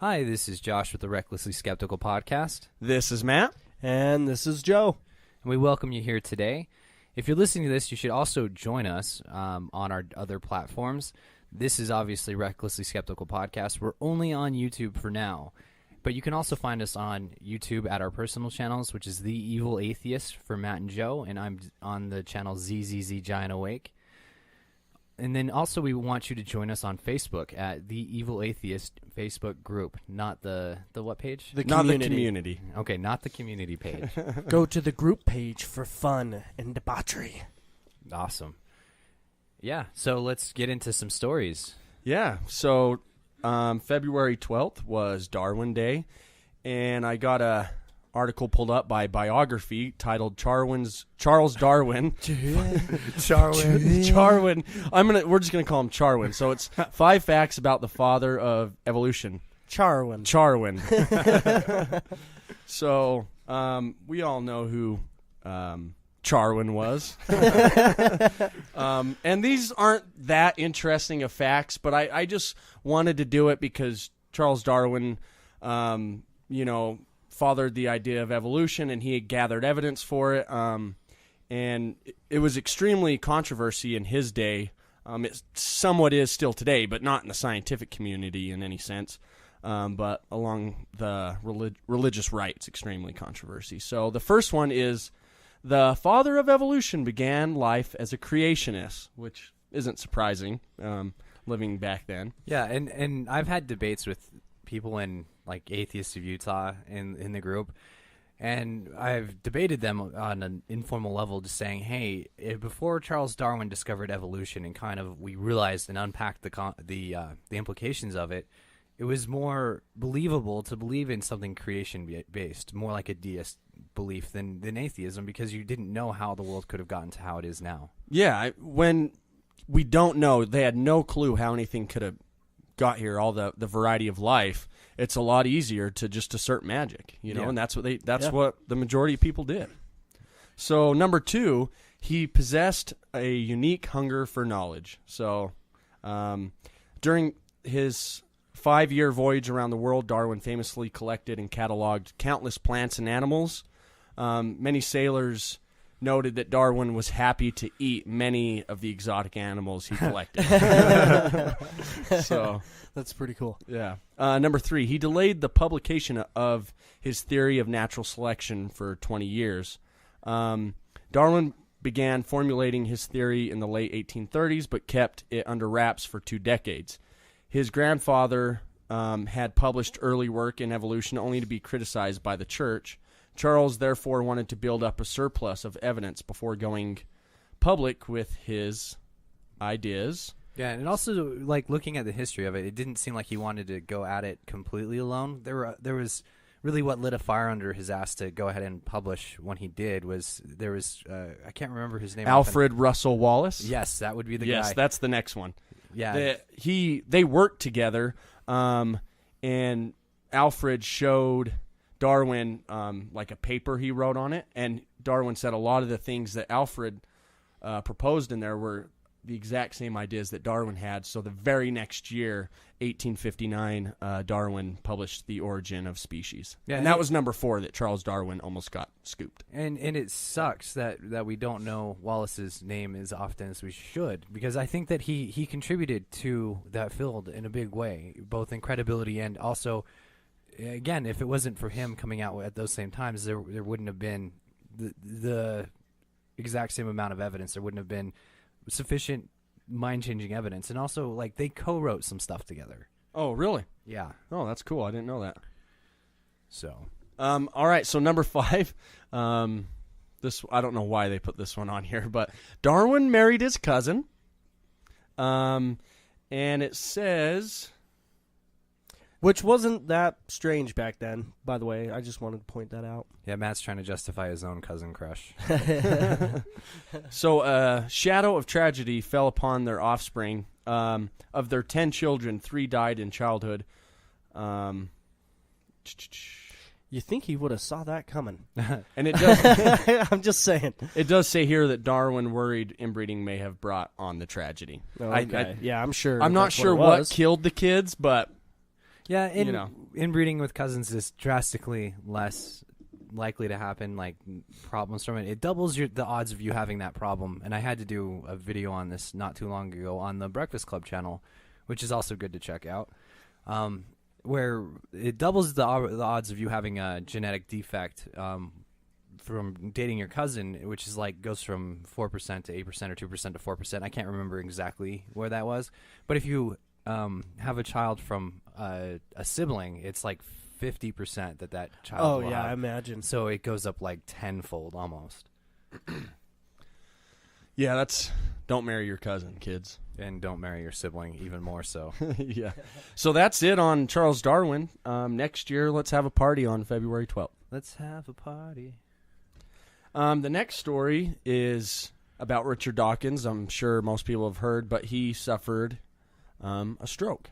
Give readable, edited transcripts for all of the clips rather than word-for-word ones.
Hi, this is Josh with the Recklessly Skeptical podcast. This is Matt. And this is Joe. And we welcome you here today. If you're listening to this, you should also join us on our other platforms. This is obviously Recklessly Skeptical podcast. We're only on YouTube for now. But you can also find us on YouTube at our personal channels, which is The Evil Atheist for Matt and Joe. And I'm on the channel ZZZ Giant Awake. And then also we want you to join us on Facebook at The Evil Atheist Facebook group, not the what page? Not the community. Okay, not the community page. Go to the group page for fun and debauchery. Awesome. Yeah, so let's get into some stories. Yeah, so February 12th was Darwin Day, and I got a article pulled up by Biography titled Charles Darwin. Charwin. We're just gonna call him Charwin. So it's 5 facts about the father of evolution. Charwin. So we all know who Charwin was. And these aren't that interesting of facts, but I just wanted to do it because Charles Darwin, fathered the idea of evolution, and he had gathered evidence for it. And it was extremely controversy in his day. It somewhat is still today, but not in the scientific community in any sense. But along the religious right, it's extremely controversy. So the first one is the father of evolution began life as a creationist, which isn't surprising, living back then. Yeah, and I've had debates with people in like Atheists of Utah in the group, and I've debated them on an informal level, just saying, hey, before Charles Darwin discovered evolution and kind of we realized and unpacked the implications of it, it was more believable to believe in something creation-based, more like a deist belief than atheism, because you didn't know how the world could have gotten to how it is now. Yeah, when we don't know, they had no clue how anything could have got here, all the variety of life. It's a lot easier to just assert magic, and that's what the majority of people did. So number 2, he possessed a unique hunger for knowledge. So during his 5-year voyage around the world, Darwin famously collected and cataloged countless plants and animals. Many sailors noted that Darwin was happy to eat many of the exotic animals he collected. So that's pretty cool. Yeah. Number 3, he delayed the publication of his theory of natural selection for 20 years. Darwin began formulating his theory in the late 1830s, but kept it under wraps for 2 decades. His grandfather had published early work in evolution only to be criticized by the church. Charles therefore wanted to build up a surplus of evidence before going public with his ideas. Yeah, and also, like, looking at the history of it, it didn't seem like he wanted to go at it completely alone. There was really what lit a fire under his ass to go ahead and publish when he did was I can't remember his name. Alfred Russel Wallace? Yes, that would be the guy. Yes, that's the next one. Yeah. They worked together, and Alfred showed Darwin like a paper he wrote on it, and Darwin said a lot of the things that Alfred proposed in there were the exact same ideas that Darwin had. So the very next year, 1859, Darwin published The Origin of Species. Yeah, and that was number 4 that Charles Darwin almost got scooped. And it sucks that we don't know Wallace's name as often as we should, because I think that he contributed to that field in a big way, both in credibility and also, again, if it wasn't for him coming out at those same times, there wouldn't have been the exact same amount of evidence. There wouldn't have been sufficient mind-changing evidence. And also, like, they co-wrote some stuff together. Oh, really? Yeah. Oh, that's cool. I didn't know that. So, all right. So number 5, this, I don't know why they put this one on here, but Darwin married his cousin. And it says, Which wasn't that strange back then, by the way. I just wanted to point that out. Yeah, Matt's trying to justify his own cousin crush. So a shadow of tragedy fell upon their offspring. Of their 10 children, 3 died in childhood. You think he would have saw that coming. And it does. I'm just saying. It does say here that Darwin worried inbreeding may have brought on the tragedy. Okay. Yeah, I'm sure. I'm not sure what killed the kids, but yeah, and inbreeding with cousins is drastically less likely to happen, like problems from it. It doubles the odds of you having that problem. And I had to do a video on this not too long ago on the Breakfast Club channel, which is also good to check out, where it doubles the odds of you having a genetic defect from dating your cousin, which is like goes from 4% to 8% or 2% to 4%. I can't remember exactly where that was, but if you have a child from a sibling, it's like 50% that child. Oh will yeah, have. I imagine. So it goes up like tenfold almost. Yeah, don't marry your cousin, kids. And don't marry your sibling, even more so. Yeah. So that's it on Charles Darwin. Next year, let's have a party on February 12th. Let's have a party. The next story is about Richard Dawkins. I'm sure most people have heard, but he suffered a stroke.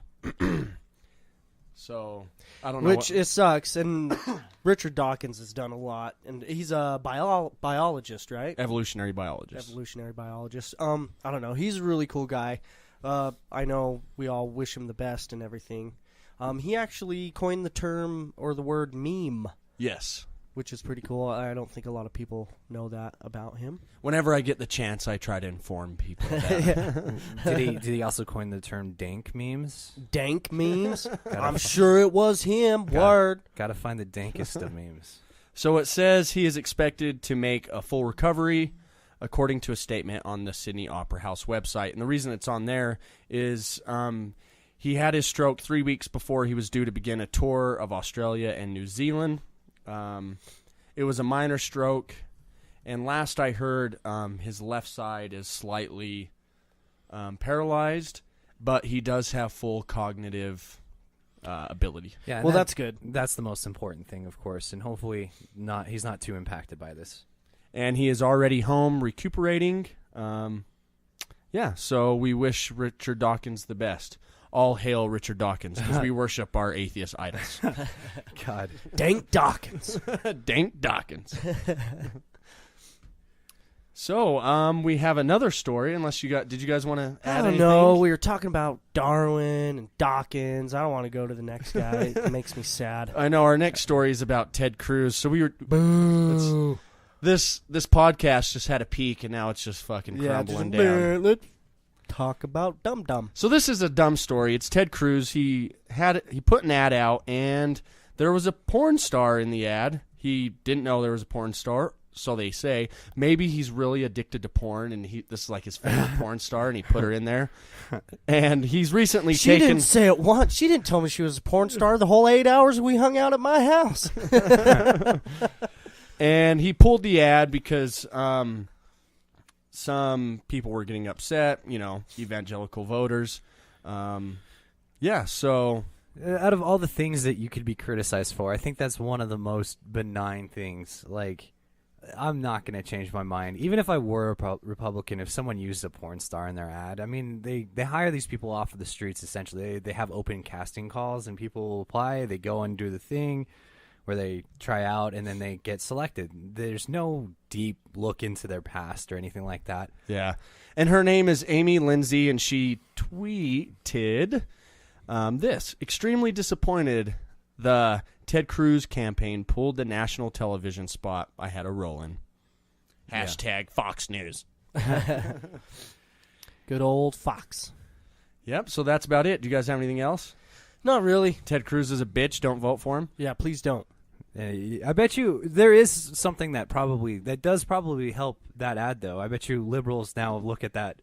So, I don't know. Which it sucks. And Richard Dawkins has done a lot. And he's a biologist, right? Evolutionary biologist. Evolutionary biologist. I don't know. He's a really cool guy. I know we all wish him the best and everything. He actually coined the term or the word meme. Yes. Which is pretty cool. I don't think a lot of people know that about him. Whenever I get the chance, I try to inform people of that. Did he also coin the term dank memes? Dank memes? I'm sure it was him. Word. Gotta find the dankest of memes. So it says he is expected to make a full recovery, according to a statement on the Sydney Opera House website. And the reason it's on there is he had his stroke 3 weeks before he was due to begin a tour of Australia and New Zealand. It was a minor stroke, and last I heard, his left side is slightly paralyzed, but he does have full cognitive ability. Yeah, well, that's good. That's the most important thing, of course, and hopefully he's not too impacted by this. And he is already home recuperating. So we wish Richard Dawkins the best. All hail Richard Dawkins, because we worship our atheist idols. God. Dank Dawkins. Dank Dawkins. So, we have another story, did you guys want to add anything? I don't know. We were talking about Darwin and Dawkins. I don't want to go to the next guy. It makes me sad. I know. Our next story is about Ted Cruz. So we were... Boo. This podcast just had a peak, and now it's just fucking crumbling down. Let's talk about Dum Dum. So this is a dumb story. It's Ted Cruz. He put an ad out, and there was a porn star in the ad. He didn't know there was a porn star, so they say. Maybe he's really addicted to porn, and this is like his favorite porn star, and he put her in there. And he's recently She didn't say it once. She didn't tell me she was a porn star the whole 8 hours we hung out at my house. And he pulled the ad because some people were getting upset, evangelical voters. So... Out of all the things that you could be criticized for, I think that's one of the most benign things. Like, I'm not going to change my mind. Even if I were a Republican, if someone used a porn star in their ad, I mean, they hire these people off of the streets, essentially. They have open casting calls, and people will apply. They go and do the thing where they try out, and then they get selected. There's no deep look into their past or anything like that. Yeah. And her name is Amy Lindsay, and she tweeted this. Extremely disappointed the Ted Cruz campaign pulled the national television spot I had a role in. Hashtag Fox News. Good old Fox. Yep, so that's about it. Do you guys have anything else? Not really. Ted Cruz is a bitch. Don't vote for him. Yeah, please don't. I bet you there is something that does probably help that ad, though. I bet you liberals now look at that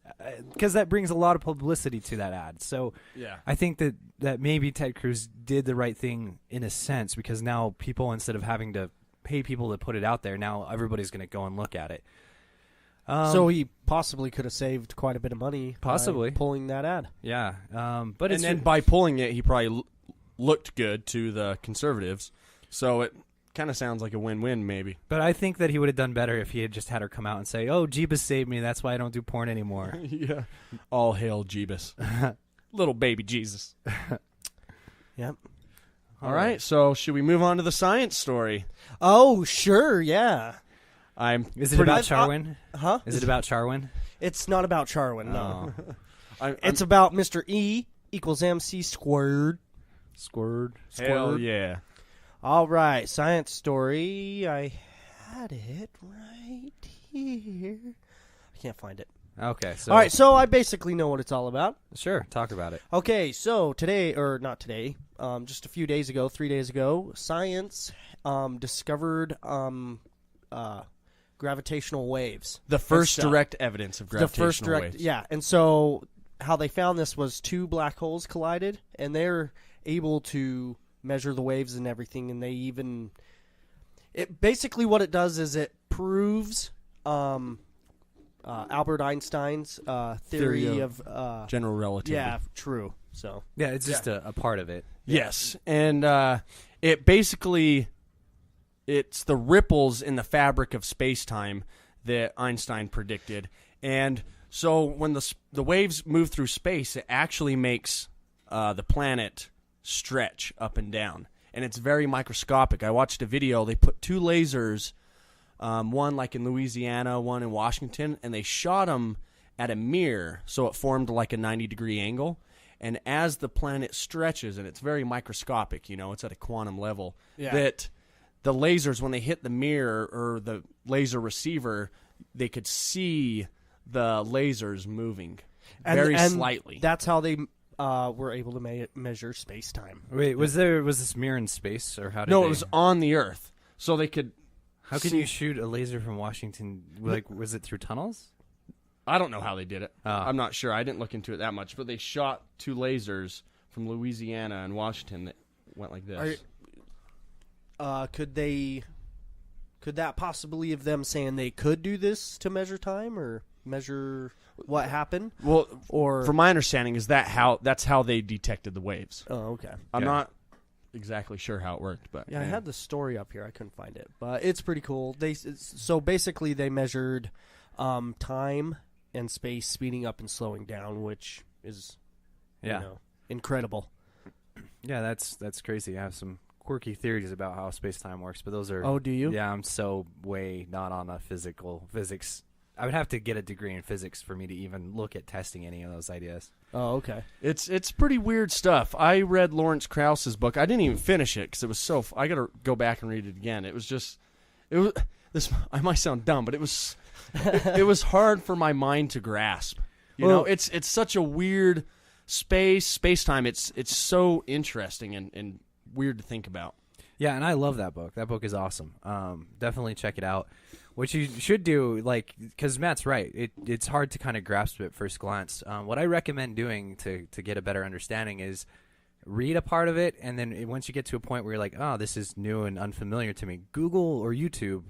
because that brings a lot of publicity to that ad. So yeah, I think that maybe Ted Cruz did the right thing in a sense, because now people, instead of having to pay people to put it out there, now everybody's going to go and look at it. So he possibly could have saved quite a bit of money possibly by pulling that ad. Yeah, then by pulling it, he probably looked good to the conservatives. So it kind of sounds like a win-win, maybe. But I think that he would have done better if he had just had her come out and say, "Oh, Jeebus saved me. That's why I don't do porn anymore." Yeah. All hail Jeebus. Little baby Jesus. Yep. All right. So should we move on to the science story? Oh, sure. Yeah. Is it about Charwin? Huh? Is it about Charwin? It's not about Charwin, no. I'm It's about Mr. E equals MC squared. Squirred. Hell yeah. All right, science story. I had it right here. I can't find it. Okay. So All right, so I basically know what it's all about. Sure. Talk about it. Okay, so today, or not today, just a few days ago, 3 days ago, science discovered gravitational waves. The first direct evidence of gravitational waves. Yeah, and so how they found this was two black holes collided, and they're able to measure the waves and everything, and they even... basically what it does is it proves Albert Einstein's theory of general relativity. Yeah, true. So Yeah, it's just a part of it. Yes, and it basically, it's the ripples in the fabric of space-time that Einstein predicted, and so when the waves move through space, it actually makes the planet stretch up and down, and it's very microscopic. I watched a video. They put two lasers, one like in Louisiana, one in Washington, and they shot them at a mirror, so it formed like a 90-degree angle. And as the planet stretches, and it's very microscopic, it's at a quantum level, that the lasers, when they hit the mirror or the laser receiver, they could see the lasers moving very slightly. That's how they were able to measure space-time. Wait, was this mirror in space, or how did No, it was on the Earth, so they could... How can you shoot a laser from Washington? Like, was it through tunnels? I don't know how they did it. I'm not sure. I didn't look into it that much, but they shot two lasers from Louisiana and Washington that went like this. Could that possibly have them saying they could do this to measure time or measure what happened? Well, or from my understanding, that's how they detected the waves. Oh, okay. I'm not exactly sure how it worked, but I had the story up here. I couldn't find it, but it's pretty cool. So basically they measured time and space speeding up and slowing down, which is incredible. Yeah, that's crazy. I have some quirky theories about how space-time works, but those are... Oh, do you? Yeah, I'm so way not on a physics. I would have to get a degree in physics for me to even look at testing any of those ideas. Oh, okay. It's pretty weird stuff. I read Lawrence Krauss's book. I didn't even finish it because it was so... I got to go back and read it again. It was just... I might sound dumb, but it was... it was hard for my mind to grasp. You know, it's such a weird space-time. It's so interesting and weird to think about. Yeah, and I love that book. That book is awesome. Definitely check it out. What you should do, because Matt's right, it's hard to kind of grasp it at first glance. What I recommend doing to get a better understanding is read a part of it, and then once you get to a point where you're like, oh, this is new and unfamiliar to me, Google or YouTube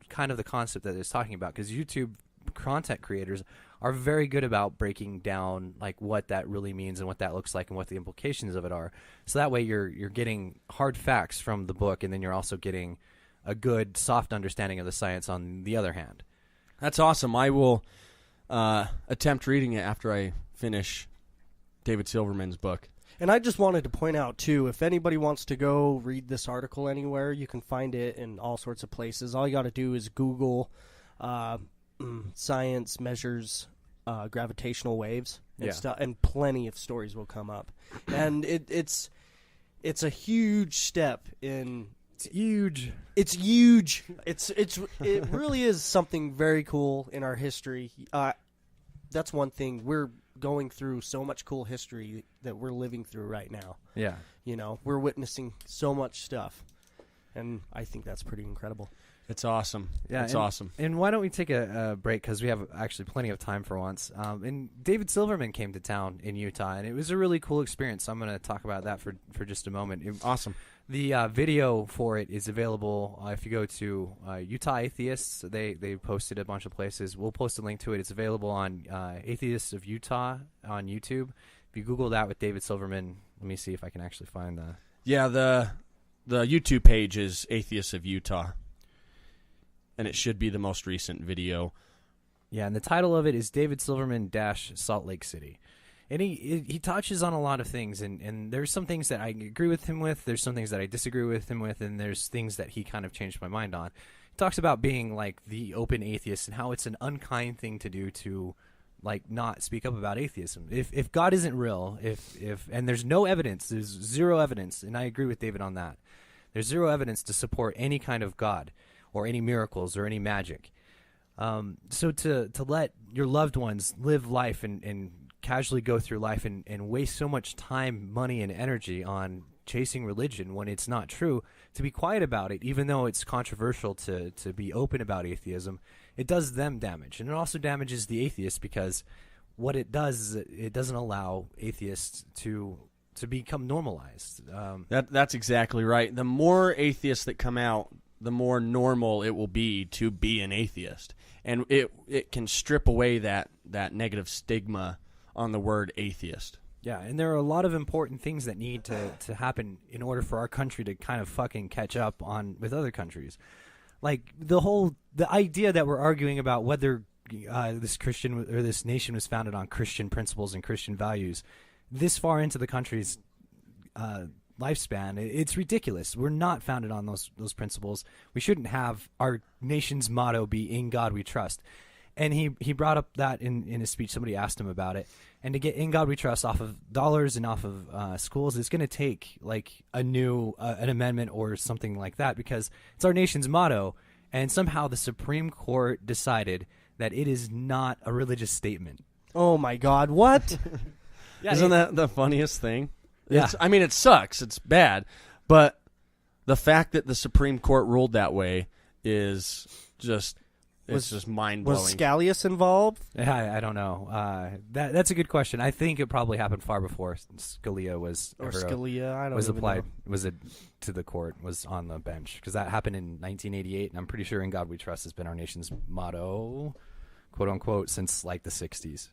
kind of the concept that it's talking about, because YouTube content creators are very good about breaking down what that really means and what that looks like and what the implications of it are. So that way you're getting hard facts from the book, and then you're also getting a good soft understanding of the science on the other hand. That's awesome. I will attempt reading it after I finish David Silverman's book. And I just wanted to point out, too, if anybody wants to go read this article anywhere, you can find it in all sorts of places. All you got to do is Google science measures gravitational waves and stuff, and plenty of stories will come up. And it's a huge step in... It's huge. It's huge. It really is something very cool in our history. That's one thing. We're going through so much cool history that we're living through right now. Yeah. We're witnessing so much stuff, and I think that's pretty incredible. It's awesome. Yeah, it's awesome. And why don't we take a break, because we have actually plenty of time for once. And David Silverman came to town in Utah, and it was a really cool experience. So I'm going to talk about that for just a moment. Awesome. The video for it is available if you go to Utah Atheists. They posted a bunch of places. We'll post a link to it. It's available on Atheists of Utah on YouTube. If you Google that with David Silverman, let me see if I can actually find the... Yeah, the YouTube page is Atheists of Utah, and it should be the most recent video. Yeah, and the title of it is David Silverman - Salt Lake City. And he touches on a lot of things, and there's some things that I agree with him with, there's some things that I disagree with him with, and there's things that he kind of changed my mind on. He talks about being the open atheist and how it's an unkind thing to do to like not speak up about atheism. If God isn't real, if and there's no evidence, there's zero evidence, and I agree with David on that. There's zero evidence to support any kind of God or any miracles or any magic. So to let your loved ones live life and casually go through life and waste so much time, money, and energy on chasing religion when it's not true, to be quiet about it, even though it's controversial to be open about atheism, it does them damage. And it also damages the atheists, because what it does is it doesn't allow atheists to become normalized. That's exactly right. The more atheists that come out, the more normal it will be to be an atheist. And it can strip away that negative stigma on the word atheist. Yeah, and there are a lot of important things that need to happen in order for our country to kind of fucking catch up on with other countries. Like the idea that we're arguing about whether this nation was founded on Christian principles and Christian values this far into the country's lifespan, it's ridiculous. We're not founded on those principles. We shouldn't have our nation's motto be "In God We Trust." And he brought up that in his speech. Somebody asked him about it. And to get "In God We Trust" off of dollars and off of schools, it's going to take like an amendment or something like that, because it's our nation's motto. And somehow the Supreme Court decided that it is not a religious statement. Oh my God! What? Yeah, isn't that the funniest thing? Yeah. I mean, it sucks. It's bad. But the fact that the Supreme Court ruled that way is just... It's just mind-blowing. Was Scalius involved? I don't know. That's a good question. I think it probably happened far before Scalia was... Or Scalia, I don't was even applied, know. Was it to the court, was on the bench. Because that happened in 1988, and I'm pretty sure "In God We Trust" has been our nation's motto, quote-unquote, since like the 60s.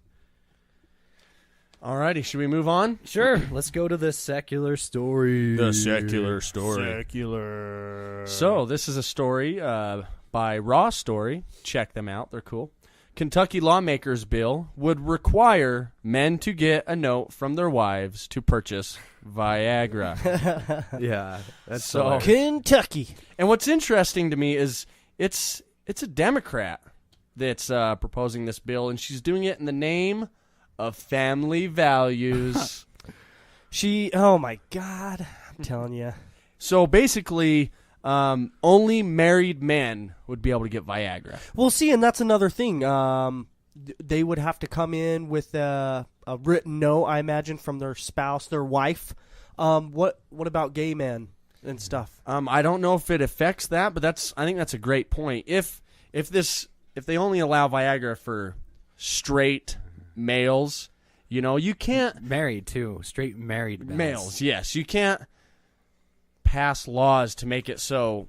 Alrighty, should we move on? Sure. Let's go to the secular story. The secular story. Secular. So, this is a story by Raw Story. Check them out. They're cool. Kentucky lawmakers' bill would require men to get a note from their wives to purchase Viagra. Yeah. That's So- Kentucky. And what's interesting to me is it's a Democrat that's proposing this bill, and she's doing it in the name of family values. Oh my God, I'm telling you. So basically, only married men would be able to get Viagra. Well, see, and that's another thing. They would have to come in with a written note, I imagine, from their spouse, their wife. What about gay men and stuff? I don't know if it affects that, but I think that's a great point. If they only allow Viagra for straight males, you can't... Married, too. Straight married Males, yes. You can't pass laws to make it so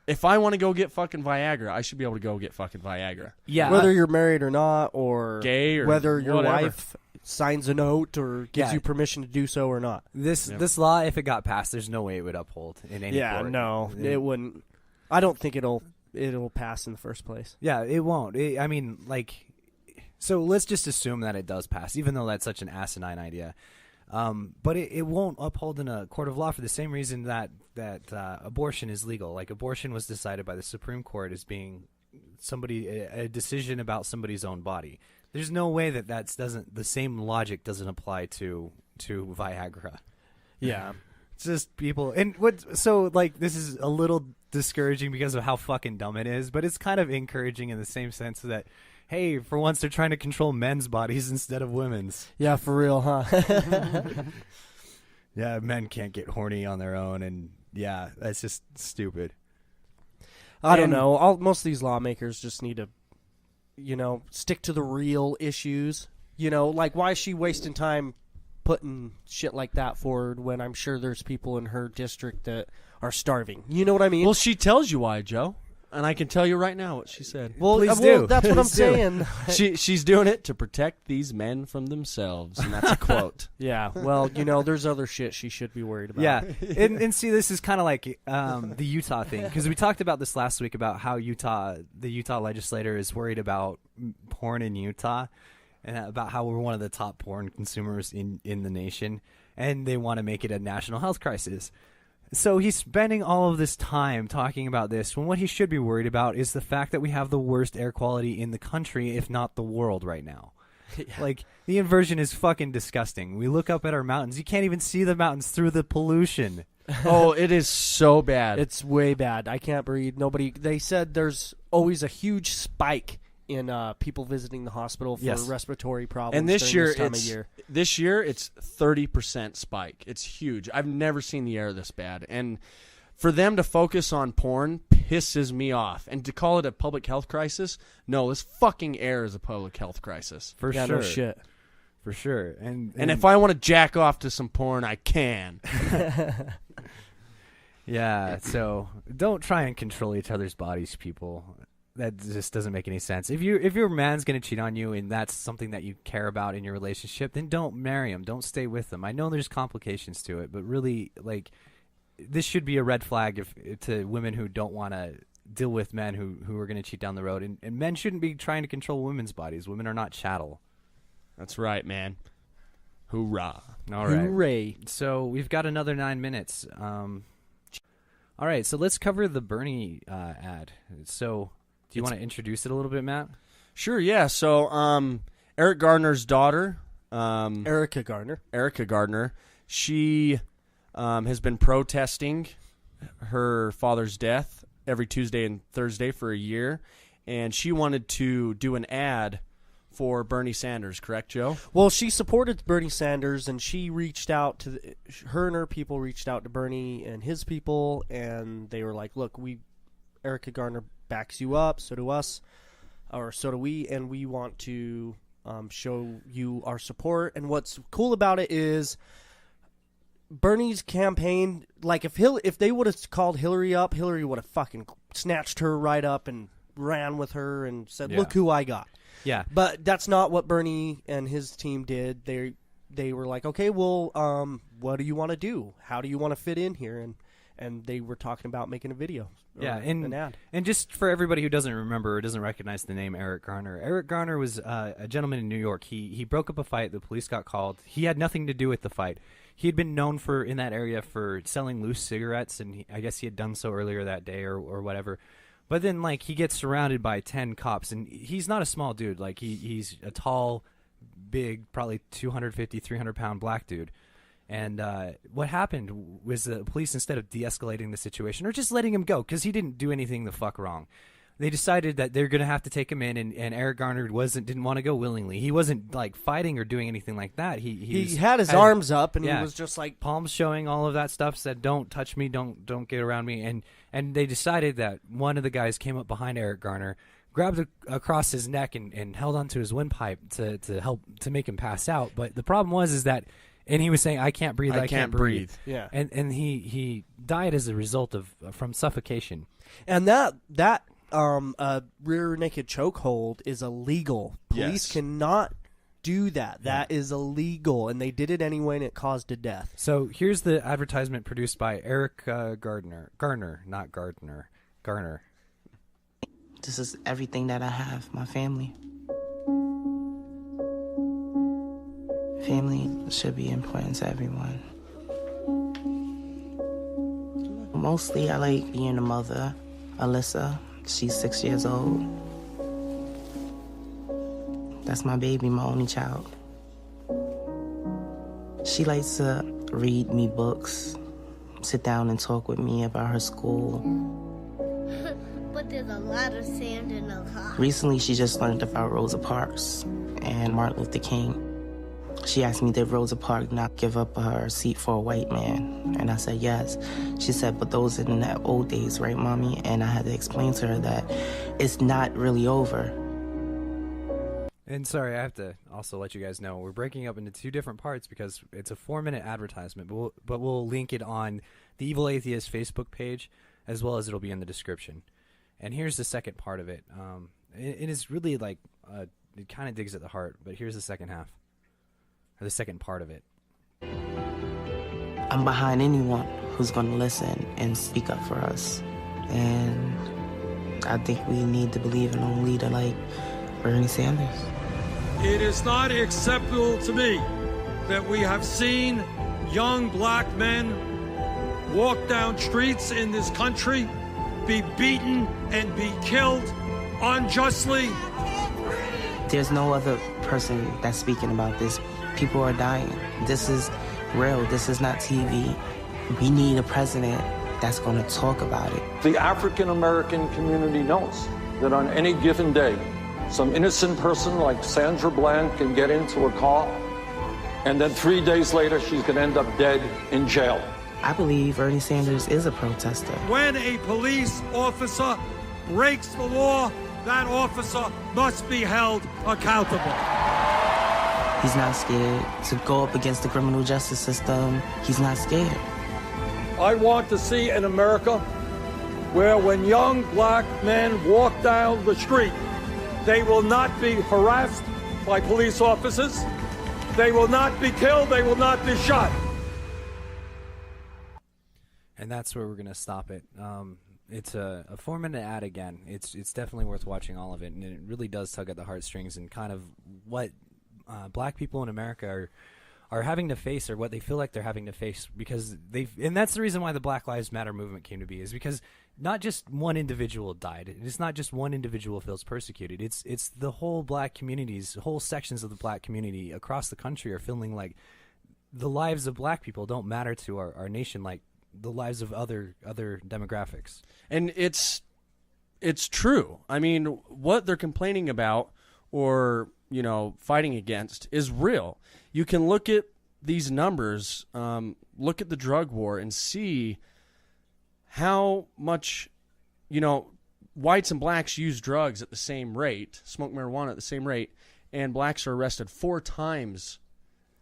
if I want to go get fucking Viagra, I should be able to go get fucking Viagra. Yeah. Whether you're married or not, or gay, or whether your whatever. wife signs a note or gives you permission to do so or not. This law, if it got passed, there's no way it would uphold in any court. No, it wouldn't. I don't think it'll pass in the first place. Yeah, it won't. So let's just assume that it does pass, even though that's such an asinine idea. But it won't uphold in a court of law for the same reason that abortion is legal. Like, abortion was decided by the Supreme Court as being a decision about somebody's own body. There's no way that the same logic doesn't apply to Viagra. Yeah. It's just people, and this is a little discouraging because of how fucking dumb it is, but it's kind of encouraging in the same sense that, hey, for once they're trying to control men's bodies instead of women's. Yeah, for real, huh? Yeah, men can't get horny on their own, and yeah, that's just stupid. I don't know. Most of these lawmakers just need to, stick to the real issues. Like, why is she wasting time putting shit like that forward when I'm sure there's people in her district that are starving? You know what I mean? Well, she tells you why, Joe. And I can tell you right now what she said. Well, Please do. That's what I'm Please do. saying. She's doing it to protect these men from themselves, and that's a quote. Yeah, well, there's other shit she should be worried about. Yeah, and see, this is kind of like the Utah thing, because we talked about this last week about how the Utah legislator is worried about porn in Utah, and about how we're one of the top porn consumers in the nation, and they want to make it a national health crisis. So he's spending all of this time talking about this when what he should be worried about is the fact that we have the worst air quality in the country, if not the world, right now. Like, the inversion is fucking disgusting. We look up at our mountains. You can't even see the mountains through the pollution. Oh, it is so bad. It's way bad. I can't breathe. They said there's always a huge spike in people visiting the hospital for respiratory problems. And this year, time of year. This year it's 30% spike. It's huge. I've never seen the air this bad. And for them to focus on porn pisses me off. And to call it a public health crisis, no, this fucking air is a public health crisis. For yeah, sure. No shit. For sure. And if I want to jack off to some porn, I can. Yeah, so don't try and control each other's bodies, people. That just doesn't make any sense. If your man's going to cheat on you and that's something that you care about in your relationship, then don't marry him. Don't stay with him. I know there's complications to it, but really, like, this should be a red flag to women who don't want to deal with men who are going to cheat down the road. And men shouldn't be trying to control women's bodies. Women are not chattel. That's right, man. Hoorah. All right. Hooray. So we've got another 9 minutes. All right, so let's cover the Bernie ad. So do you want to introduce it a little bit, Matt? Sure, yeah. So Eric Garner's daughter, Erica Garner, she has been protesting her father's death every Tuesday and Thursday for a year, and she wanted to do an ad for Bernie Sanders, correct, Joe? Well, she supported Bernie Sanders, and she reached out to her and her people reached out to Bernie and his people, and they were like, "Look, Erica Garner backs you up, so do us, or so do we, and we want to show you our support." And what's cool about it is Bernie's campaign, like if they would have called Hillary up, Hillary would have fucking snatched her right up and ran with her and said, "Look who I got." Yeah. But that's not what Bernie and his team did. They were like, "Okay, well, what do you want to do? How do you want to fit in here?" And they were talking about making a video. An ad. And just for everybody who doesn't remember or doesn't recognize the name Eric Garner, Eric Garner was a gentleman in New York. He broke up a fight. The police got called. He had nothing to do with the fight. He had been known in that area for selling loose cigarettes, and I guess he had done so earlier that day or whatever. But then, like, he gets surrounded by 10 cops, and he's not a small dude. Like, he's a tall, big, probably 250, 300-pound black dude. And what happened was the police, instead of de-escalating the situation or just letting him go, because he didn't do anything the fuck wrong, they decided that they're going to have to take him in, and Eric Garner didn't want to go willingly. He wasn't, like, fighting or doing anything like that. He had his arms up, and he was just like... palms showing, all of that stuff, said, "Don't touch me, don't get around me." And they decided that one of the guys came up behind Eric Garner, grabbed across his neck and held onto his windpipe to help to make him pass out. But the problem was that... And he was saying, "I can't breathe. I can't breathe." Yeah. And he died as a result from suffocation. And that rear naked chokehold is illegal. Police cannot do that. That is illegal, and they did it anyway, and it caused a death. So here's the advertisement produced by Eric Garner, not Gardner. Garner. This is everything that I have. My family. Family should be important to everyone. Mostly, I like being a mother. Alyssa, she's 6 years old. That's my baby, my only child. She likes to read me books, sit down and talk with me about her school. But there's a lot of sand in the car. Recently, she just learned about Rosa Parks and Martin Luther King. She asked me, did Rosa Parks not give up her seat for a white man? And I said, yes. She said, but those in the old days, right, Mommy? And I had to explain to her that it's not really over. And sorry, I have to also let you guys know, we're breaking up into 2 different parts because it's a 4-minute advertisement, but we'll link it on the Evil Atheist Facebook page, as well as it'll be in the description. And here's the second part of it. It is really like, it kind of digs at the heart, but here's the second half. Or the second part of it. I'm behind anyone who's going to listen and speak up for us. And I think we need to believe in a leader like Bernie Sanders. It is not acceptable to me that we have seen young black men walk down streets in this country, be beaten and be killed unjustly. There's no other person that's speaking about this. People are dying. This is real. This is not TV. We need a president that's going to talk about it. The African American community knows that on any given day, some innocent person like Sandra Bland can get into a car, and then 3 days later, she's going to end up dead in jail. I believe Bernie Sanders is a protester. When a police officer breaks the law, that officer must be held accountable. He's not scared to go up against the criminal justice system. He's not scared. I want to see an America where when young black men walk down the street, they will not be harassed by police officers. They will not be killed. They will not be shot. And that's where we're going to stop it. It's a 4-minute ad again. It's definitely worth watching all of it, and it really does tug at the heartstrings and kind of what black people in America are having to face, or what they feel like they're having to face, because and that's the reason why the Black Lives Matter movement came to be, is because not just one individual died. It's not just one individual feels persecuted. It's the whole black communities, whole sections of the black community across the country are feeling like the lives of black people don't matter to our nation like the lives of other demographics. And it's true. I mean, what they're complaining about or, fighting against is real. You can look at these numbers, look at the drug war, and see how much, whites and blacks use drugs at the same rate, smoke marijuana at the same rate, and blacks are arrested 4 times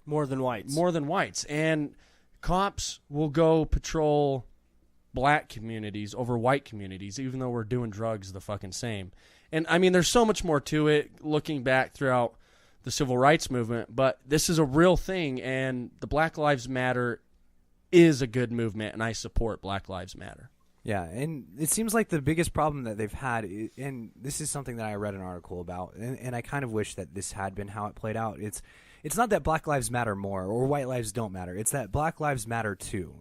more than whites. And cops will go patrol black communities over white communities, even though we're doing drugs the fucking same. And, I mean, there's so much more to it looking back throughout the civil rights movement, but this is a real thing, and the Black Lives Matter is a good movement, and I support Black Lives Matter. Yeah, and it seems like the biggest problem that they've had, and this is something that I read an article about, and I kind of wish that this had been how it played out. It's not that Black Lives Matter more or white lives don't matter. It's that Black Lives Matter too.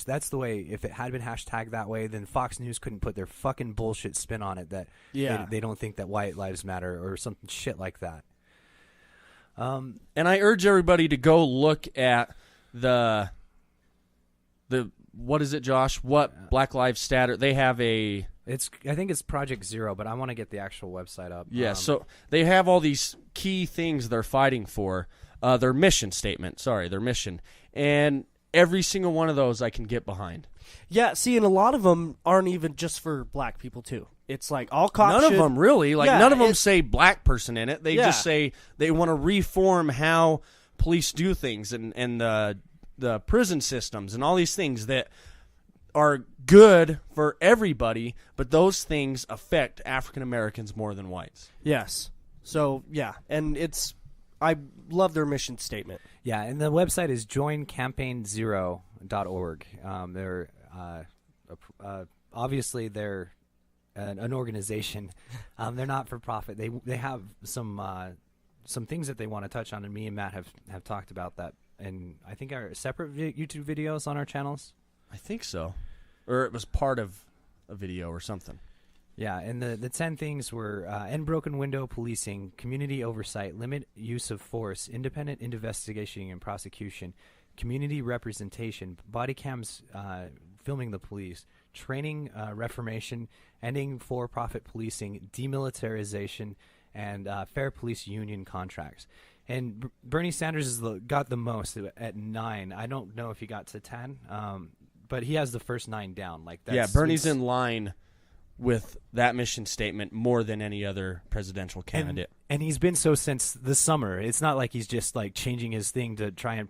That's the way. If it had been hashtagged that way, then Fox News couldn't put their fucking bullshit spin on it that they don't think that white lives matter or something shit like that. And I urge everybody to go look at the what is it, Josh? What Black Lives Matter? They have a. I think it's Project Zero, but I want to get the actual website up. Yeah, so they have all these key things they're fighting for. Their mission statement. Sorry, their mission. And every single one of those I can get behind. Yeah, see, and a lot of them aren't even just for black people, too. It's like all cops None of them, really. Like, Yeah, none of them say black person in it. They Yeah. just say they want to reform how police do things and the prison systems and all these things that are good for everybody, but those things affect African Americans more than whites. Yes. So, yeah, and I love their mission statement. Yeah, and the website is joincampaignzero.org. They're obviously they're an organization. They're not for profit. They have some things that they want to touch on, and me and Matt have talked about that, and I think our separate YouTube videos on our channels. I think so, or it was part of a video or something. Yeah, and the 10 things were end broken window policing, community oversight, limit use of force, independent investigation and prosecution, community representation, body cams filming the police, training reformation, ending for-profit policing, demilitarization, and fair police union contracts. And Bernie Sanders got the most at 9. I don't know if he got to 10, but he has the first 9 down. Bernie's in line with that mission statement more than any other presidential candidate. And he's been so since the summer. It's not like he's just like changing his thing to try and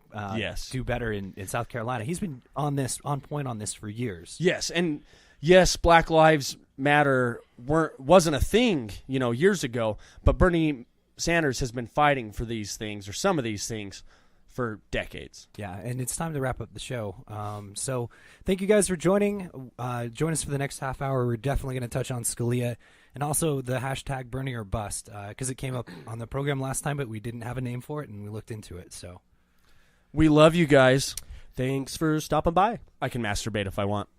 do better in South Carolina. He's been on point on this for years. Yes, and yes, Black Lives Matter wasn't a thing, years ago, but Bernie Sanders has been fighting for these things, or some of these things, for decades. Yeah, and it's time to wrap up the show. So thank you guys for joining. Join us for the next half hour. We're definitely going to touch on Scalia and also the hashtag Bernie or Bust, because it came up on the program last time, but we didn't have a name for it, and we looked into it. So we love you guys. Thanks for stopping by. I can masturbate if I want.